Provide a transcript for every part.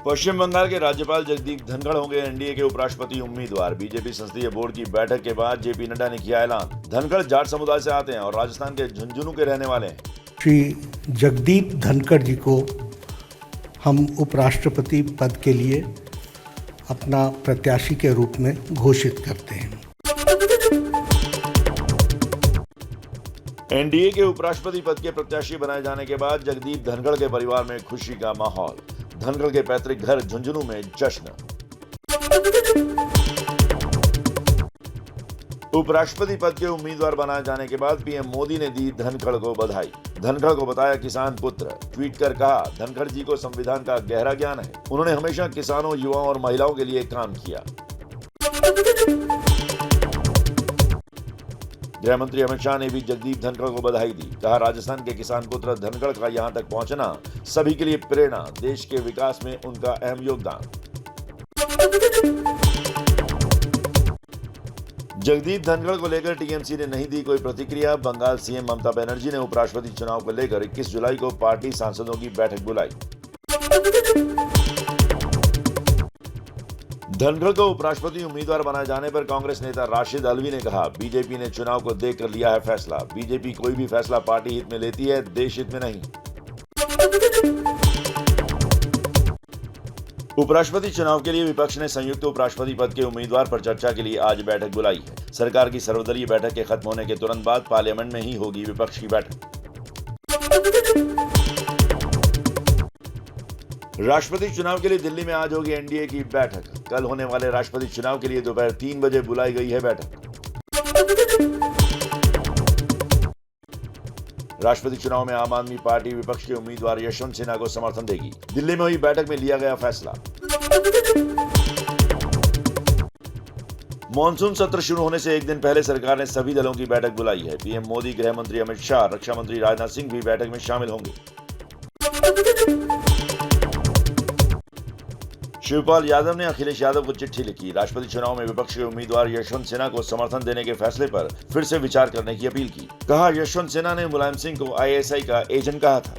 पश्चिम बंगाल के राज्यपाल जगदीप धनखड़ होंगे एनडीए के उपराष्ट्रपति उम्मीदवार। बीजेपी संसदीय बोर्ड की बैठक के बाद जेपी नड्डा ने किया ऐलान। धनखड़ जाट समुदाय से आते हैं और राजस्थान के झुंझुनू के रहने वाले हैं। श्री जगदीप धनखड़ जी को हम उपराष्ट्रपति पद के लिए अपना प्रत्याशी के रूप में घोषित करते हैं। एनडीए के उपराष्ट्रपति पद के प्रत्याशी बनाए जाने के बाद जगदीप धनखड़ के परिवार में खुशी का माहौल। धनखड़ के पैतृक घर झुंझुनू में जश्न। उपराष्ट्रपति पद के उम्मीदवार बनाए जाने के बाद पीएम मोदी ने दी धनखड़ को बधाई। धनखड़ को बताया किसान पुत्र। ट्वीट कर कहा, धनखड़ जी को संविधान का गहरा ज्ञान है। उन्होंने हमेशा किसानों, युवाओं और महिलाओं के लिए काम किया। गृह मंत्री अमित शाह ने भी जगदीप धनखड़ को बधाई दी। कहा, राजस्थान के किसान पुत्र धनखड़ का यहां तक पहुंचना सभी के लिए प्रेरणा। देश के विकास में उनका अहम योगदान। जगदीप धनखड़ को लेकर टीएमसी ने नहीं दी कोई प्रतिक्रिया। बंगाल सीएम ममता बनर्जी ने उपराष्ट्रपति चुनाव को लेकर 21 जुलाई को पार्टी सांसदों की बैठक बुलाई। धनखड़ को उपराष्ट्रपति उम्मीदवार बनाए जाने पर कांग्रेस नेता राशिद अलवी ने कहा, बीजेपी ने चुनाव को देखकर लिया है फैसला। बीजेपी कोई भी फैसला पार्टी हित में लेती है, देश हित में नहीं। उपराष्ट्रपति चुनाव के लिए विपक्ष ने संयुक्त उपराष्ट्रपति पद के उम्मीदवार पर चर्चा के लिए आज बैठक बुलाई है। सरकार की सर्वदलीय बैठक के खत्म होने के तुरंत बाद पार्लियामेंट में ही होगी विपक्ष की बैठक। राष्ट्रपति चुनाव के लिए दिल्ली में आज होगी एनडीए की बैठक। कल होने वाले राष्ट्रपति चुनाव के लिए दोपहर 3 बजे बुलाई गई है बैठक। राष्ट्रपति चुनाव में आम आदमी पार्टी विपक्ष के उम्मीदवार यशवंत सिन्हा को समर्थन देगी। दिल्ली में हुई बैठक में लिया गया फैसला। मॉनसून सत्र शुरू होने से एक दिन पहले सरकार ने सभी दलों की बैठक बुलाई है। पीएम मोदी, गृह मंत्री अमित शाह, रक्षा मंत्री राजनाथ सिंह भी बैठक में शामिल होंगे। शिवपाल यादव ने अखिलेश यादव को चिट्ठी लिखी। राष्ट्रपति चुनाव में विपक्ष के उम्मीदवार यशवंत सिन्हा को समर्थन देने के फैसले पर फिर से विचार करने की अपील की। कहा, यशवंत सिन्हा ने मुलायम सिंह को आईएसआई का एजेंट कहा था।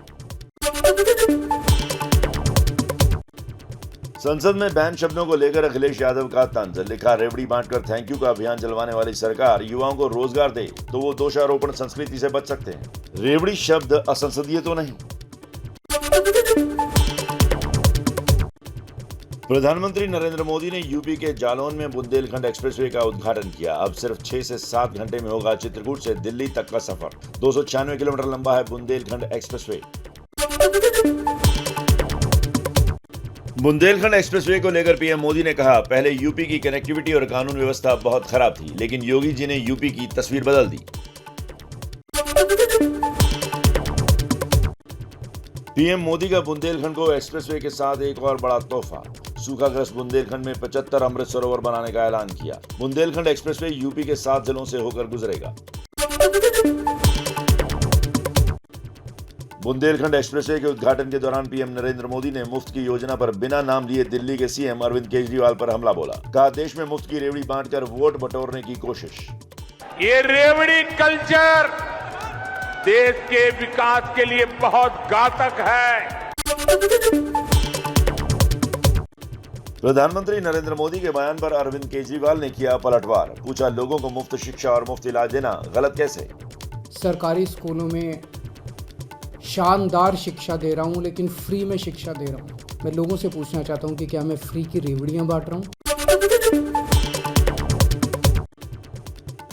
संसद में बैन शब्दों को लेकर अखिलेश यादव का तंज। लिखा, रेवड़ी बांटकर थैंक यू का अभियान चलवाने वाली सरकार युवाओं को रोजगार दे तो वो दोषारोपण संस्कृति से बच सकते हैं। रेवड़ी शब्द असंसदीय तो नहीं। प्रधानमंत्री नरेंद्र मोदी ने यूपी के जालौन में बुंदेलखंड एक्सप्रेसवे का उद्घाटन किया। अब सिर्फ 6 से 7 घंटे में होगा चित्रकूट से दिल्ली तक का सफर। 296 किलोमीटर लंबा है बुंदेलखंड एक्सप्रेसवे। बुंदेलखंड एक्सप्रेसवे को लेकर पीएम मोदी ने कहा, पहले यूपी की कनेक्टिविटी और कानून व्यवस्था बहुत खराब थी, लेकिन योगी जी ने यूपी की तस्वीर बदल दी। पीएम मोदी का बुंदेलखंड को एक्सप्रेसवे के साथ एक और बड़ा तोहफा। सूखाग्रस्त बुंदेलखंड में 75 अमृत सरोवर बनाने का ऐलान किया। बुंदेलखंड एक्सप्रेसवे यूपी के 7 जिलों से होकर गुजरेगा। बुंदेलखंड एक्सप्रेसवे के उद्घाटन के दौरान पीएम नरेंद्र मोदी ने मुफ्त की योजना पर बिना नाम लिए दिल्ली के सीएम अरविंद केजरीवाल पर हमला बोला। कहा, देश में मुफ्त की रेवड़ी बांटकर वोट बटोरने की कोशिश। ये रेवड़ी कल्चर देश के विकास के लिए बहुत घातक है। प्रधानमंत्री नरेंद्र मोदी के बयान पर अरविंद केजरीवाल ने किया पलटवार। पूछा, लोगों को मुफ्त शिक्षा और मुफ्त इलाज देना गलत कैसे? सरकारी स्कूलों में शानदार शिक्षा दे रहा हूं, लेकिन फ्री में शिक्षा दे रहा हूं। मैं लोगों से पूछना चाहता हूं कि क्या मैं फ्री की रेवड़ियां बांट रहा हूं?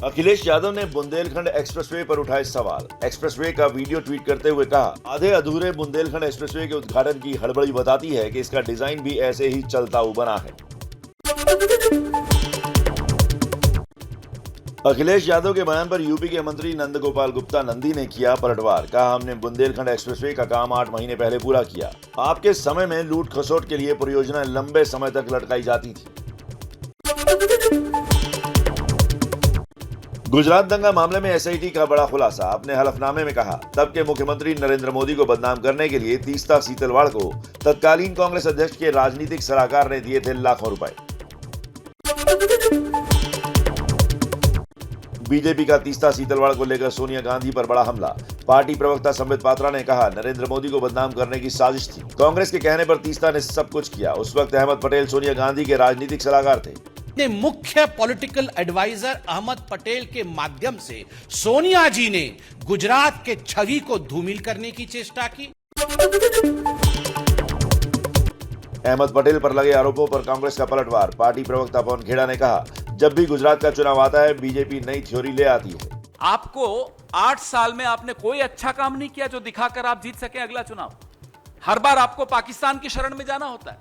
अखिलेश यादव ने बुंदेलखंड एक्सप्रेसवे पर उठाए सवाल। एक्सप्रेसवे का वीडियो ट्वीट करते हुए कहा, आधे अधूरे बुंदेलखंड एक्सप्रेसवे के उद्घाटन की हड़बड़ी बताती है कि इसका डिजाइन भी ऐसे ही चलता हुआ बना है। अखिलेश यादव के बयान पर यूपी के मंत्री नंदगोपाल गुप्ता नंदी ने किया पलटवार। कहा, हमने बुंदेलखंड एक्सप्रेसवे का काम 8 महीने पहले पूरा किया। आपके समय में लूट खसोट के लिए परियोजना लंबे समय तक लटकाई जाती थी। गुजरात दंगा मामले में एसआईटी का बड़ा खुलासा। अपने हलफनामे में कहा, तब के मुख्यमंत्री नरेंद्र मोदी को बदनाम करने के लिए तीस्ता सीतलवाड़ को तत्कालीन कांग्रेस अध्यक्ष के राजनीतिक सलाहकार ने दिए थे लाखों रुपए। बीजेपी का तीस्ता सीतलवाड़ को लेकर सोनिया गांधी पर बड़ा हमला। पार्टी प्रवक्ता संबित पात्रा ने कहा, नरेंद्र मोदी को बदनाम करने की साजिश थी। कांग्रेस के कहने पर तीस्ता ने सब कुछ किया। उस वक्त अहमद पटेल सोनिया गांधी के राजनीतिक सलाहकार थे। मुख्य पॉलिटिकल एडवाइजर अहमद पटेल के माध्यम से सोनिया जी ने गुजरात के छवि को धूमिल करने की चेष्टा की। अहमद पटेल पर लगे आरोपों पर कांग्रेस का पलटवार। पार्टी प्रवक्ता पवन खेड़ा ने कहा, जब भी गुजरात का चुनाव आता है बीजेपी नई थ्योरी ले आती है। आपको 8 साल में आपने कोई अच्छा काम नहीं किया जो दिखाकर आप जीत सके अगला चुनाव। हर बार आपको पाकिस्तान की शरण में जाना होता है।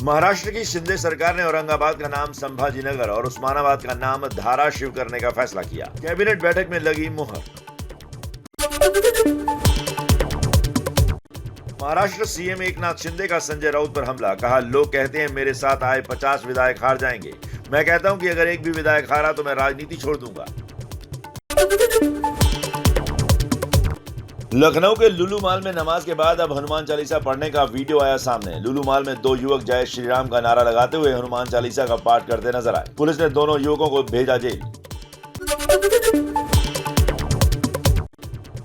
महाराष्ट्र की शिंदे सरकार ने औरंगाबाद का नाम संभाजीनगर और उस्मानाबाद का नाम धाराशिव करने का फैसला किया। कैबिनेट बैठक में लगी मुहर। महाराष्ट्र सीएम एकनाथ शिंदे का संजय राउत पर हमला। कहा, लोग कहते हैं मेरे साथ आए 50 विधायक हार जाएंगे। मैं कहता हूं कि अगर एक भी विधायक हारा तो मैं राजनीति छोड़ दूंगा। लखनऊ के लुलू मॉल में नमाज के बाद अब हनुमान चालीसा पढ़ने का वीडियो आया सामने। लुलू मॉल में 2 युवक जय श्री राम का नारा लगाते हुए हनुमान चालीसा का पाठ करते नजर आए। पुलिस ने दोनों युवकों को भेजा जेल।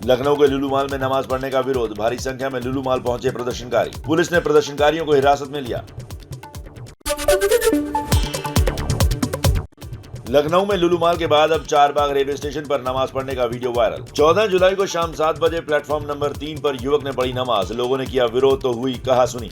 लखनऊ के लुलू मॉल में नमाज पढ़ने का विरोध। भारी संख्या में लुलू मॉल पहुंचे प्रदर्शनकारी। पुलिस ने प्रदर्शनकारियों को हिरासत में लिया। लखनऊ में लुलू मॉल के बाद अब चारबाग रेलवे स्टेशन पर नमाज पढ़ने का वीडियो वायरल। 14 जुलाई को शाम 7 बजे प्लेटफॉर्म नंबर 3 पर युवक ने पढ़ी नमाज। लोगों ने किया विरोध तो हुई कहा सुनी।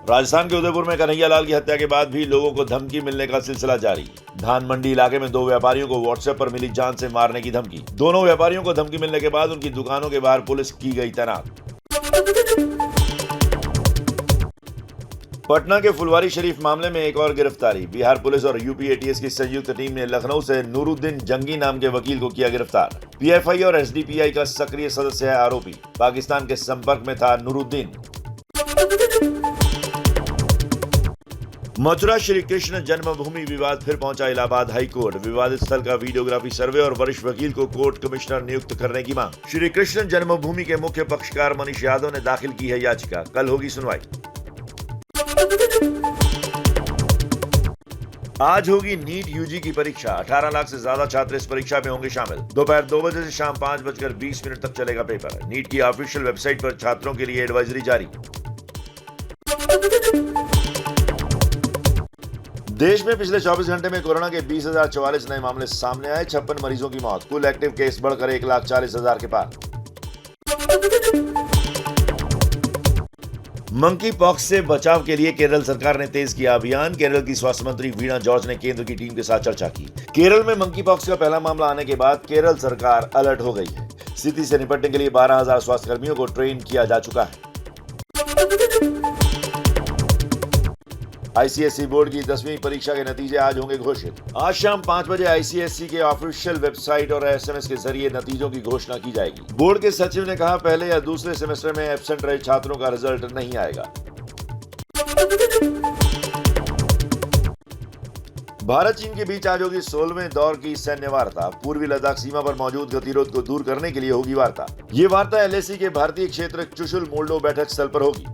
राजस्थान के उदयपुर में कन्हैयालाल की हत्या के बाद भी लोगों को धमकी मिलने का सिलसिला जारी। धान मंडी इलाके में 2 व्यापारियों को व्हाट्सएप पर मिली जान से मारने की धमकी। दोनों व्यापारियों को धमकी मिलने के बाद उनकी दुकानों के बाहर पुलिस की गई तैनात। पटना के फुलवारी शरीफ मामले में एक और गिरफ्तारी। बिहार पुलिस और यूपी एटीएस की संयुक्त टीम ने लखनऊ से नूरुद्दीन जंगी नाम के वकील को किया गिरफ्तार। पीएफआई और एसडीपीआई का सक्रिय सदस्य है आरोपी। पाकिस्तान के संपर्क में था नूरुद्दीन। मथुरा श्री कृष्ण जन्मभूमि विवाद फिर पहुंचा इलाहाबाद हाई कोर्ट। विवादित स्थल का वीडियोग्राफी सर्वे और वरिष्ठ वकील को कोर्ट कमिश्नर नियुक्त करने की मांग। श्री कृष्ण जन्मभूमि के मुख्य पक्षकार मनीष यादव ने दाखिल की है याचिका। कल होगी सुनवाई। आज होगी नीट यूजी की परीक्षा। 18 लाख से ज्यादा छात्र इस परीक्षा में होंगे शामिल। दोपहर 2 बजे से शाम 5:20 तक चलेगा पेपर। नीट की ऑफिशियल वेबसाइट पर छात्रों के लिए एडवाइजरी जारी। देश में पिछले 24 घंटे में कोरोना के 20,044 नए मामले सामने आए। 56 मरीजों की मौत। कुल एक्टिव केस बढ़कर 1,40,000 के पार। मंकी पॉक्स से बचाव के लिए केरल सरकार ने तेज किया अभियान। केरल की स्वास्थ्य मंत्री वीणा जॉर्ज ने केंद्र की टीम के साथ चर्चा की। केरल में मंकी पॉक्स का पहला मामला आने के बाद केरल सरकार अलर्ट हो गई है। स्थिति से निपटने के लिए 12,000 स्वास्थ्य कर्मियों को ट्रेन किया जा चुका है। आईसीएसई बोर्ड की 10वीं परीक्षा के नतीजे आज होंगे घोषित। आज शाम 5 बजे आईसीएसई के ऑफिशियल वेबसाइट और एसएमएस के जरिए नतीजों की घोषणा की जाएगी। बोर्ड के सचिव ने कहा, पहले या दूसरे सेमेस्टर में एब्सेंट रहे छात्रों का रिजल्ट नहीं आएगा। भारत चीन के बीच आज होगी 16वें दौर की सैन्य वार्ता। पूर्वी लद्दाख सीमा पर मौजूद गतिरोध को दूर करने के लिए होगी वार्ता। ये वार्ता एलएसी के भारतीय क्षेत्र चुशुल मोल्डो बैठक स्थल पर होगी।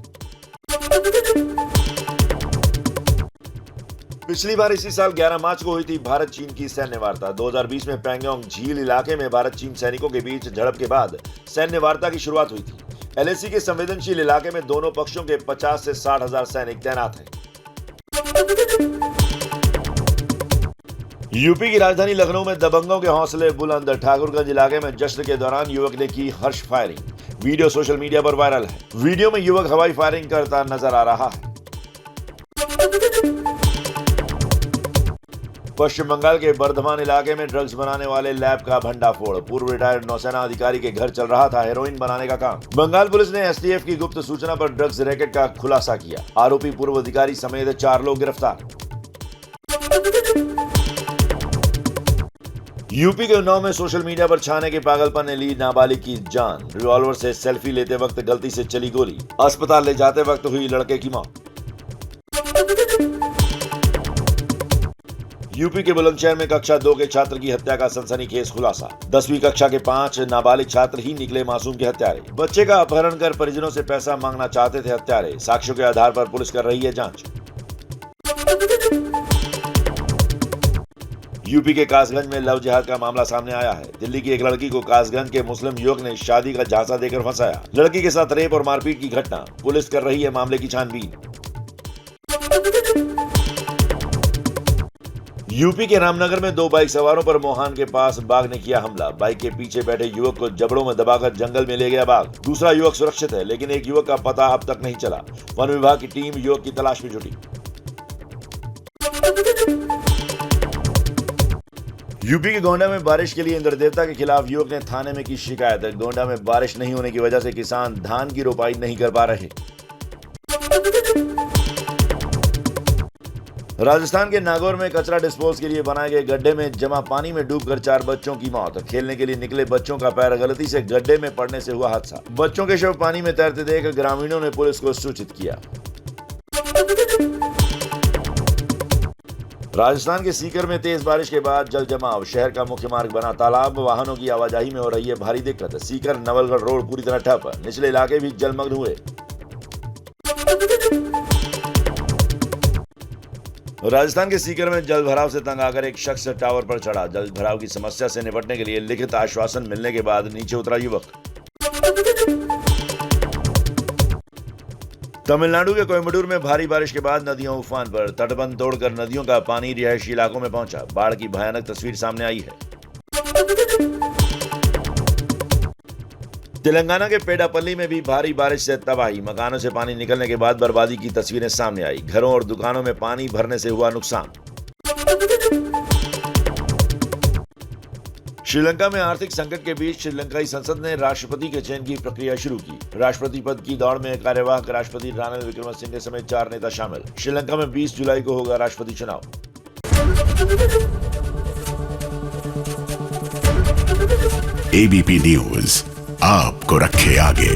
पिछली बार इसी साल 11 मार्च को हुई थी भारत चीन की सैन्य वार्ता। 2020 में पैंगोंग झील इलाके में भारत चीन सैनिकों के बीच झड़प के बाद सैन्य वार्ता की शुरुआत हुई थी। एलएसी के संवेदनशील इलाके में दोनों पक्षों के 50 से 60 हजार सैनिक तैनात हैं। यूपी की राजधानी लखनऊ में दबंगों के हौसले बुलंद। ठाकुरगंज इलाके में जश्न के दौरान युवक ने की हर्ष फायरिंग। वीडियो सोशल मीडिया पर वायरल है। वीडियो में युवक हवाई फायरिंग करता नजर आ रहा है। पश्चिम बंगाल के बर्धमान इलाके में ड्रग्स बनाने वाले लैब का भंडाफोड़। पूर्व रिटायर्ड नौसेना अधिकारी के घर चल रहा था हेरोइन बनाने का काम। बंगाल पुलिस ने एसटीएफ की गुप्त सूचना पर ड्रग्स रैकेट का खुलासा किया। आरोपी पूर्व अधिकारी समेत 4 लोग गिरफ्तार। यूपी के उन्नाव में सोशल मीडिया पर छाने के पागलपन ने ली नाबालिग की जान। रिवॉल्वर से सेल्फी लेते वक्त गलती से चली गोली। अस्पताल ले जाते वक्त हुई लड़के की मौत। यूपी के बुलंदशहर में कक्षा 2 के छात्र की हत्या का सनसनीखेज खुलासा। 10वीं कक्षा के 5 नाबालिग छात्र ही निकले मासूम के हत्यारे। बच्चे का अपहरण कर परिजनों से पैसा मांगना चाहते थे हत्यारे। साक्ष्यों के आधार पर पुलिस कर रही है जांच। यूपी के कासगंज में लव जिहाद का मामला सामने आया है। दिल्ली की एक लड़की को कासगंज के मुस्लिम युवक ने शादी का झांसा देकर फंसाया। लड़की के साथ रेप और मारपीट की घटना। पुलिस कर रही है मामले की छानबीन। यूपी के रामनगर में 2 बाइक सवारों पर मोहान के पास बाघ ने किया हमला। बाइक के पीछे बैठे युवक को जबड़ों में दबाकर जंगल में ले गया बाघ। दूसरा युवक सुरक्षित है, लेकिन एक युवक का पता अब तक नहीं चला। वन विभाग की टीम युवक की तलाश में जुटी। यूपी के गोंडा में बारिश के लिए इंद्र देवता के खिलाफ युवक ने थाने में की शिकायत। गोंडा में बारिश नहीं होने की वजह से किसान धान की रोपाई नहीं कर पा रहे। राजस्थान के नागौर में कचरा डिस्पोज के लिए बनाए गए गड्ढे में जमा पानी में डूबकर 4 बच्चों की मौत। खेलने के लिए निकले बच्चों का पैर गलती से गड्ढे में पड़ने से हुआ हादसा। बच्चों के शव पानी में तैरते देख ग्रामीणों ने पुलिस को सूचित किया। राजस्थान के सीकर में तेज बारिश के बाद जल जमाव। शहर का मुख्य मार्ग बना तालाब। वाहनों की आवाजाही में हो रही है भारी दिक्कत। सीकर नवलगढ़ रोड पूरी तरह ठप। निचले इलाके भी जलमग्न हुए। राजस्थान के सीकर में जल भराव से तंग आकर एक शख्स टावर पर चढ़ा। जल भराव की समस्या से निपटने के लिए लिखित आश्वासन मिलने के बाद नीचे उतरा युवक। तमिलनाडु के कोयम्बटूर में भारी बारिश के बाद नदियां उफान पर। तटबंध तोड़कर नदियों का पानी रिहायशी इलाकों में पहुंचा। बाढ़ की भयानक तस्वीर सामने आई है। तेलंगाना के पेडापल्ली में भी भारी बारिश से तबाही। मकानों से पानी निकलने के बाद बर्बादी की तस्वीरें सामने आई। घरों और दुकानों में पानी भरने से हुआ नुकसान। श्रीलंका में आर्थिक संकट के बीच श्रीलंकाई संसद ने राष्ट्रपति के चयन की प्रक्रिया शुरू की। राष्ट्रपति पद की दौड़ में कार्यवाहक राष्ट्रपति रानिल विक्रमसिंघे समेत 4 नेता शामिल। श्रीलंका में 20 जुलाई को होगा राष्ट्रपति चुनाव। एबीपी न्यूज आपको रखे आगे।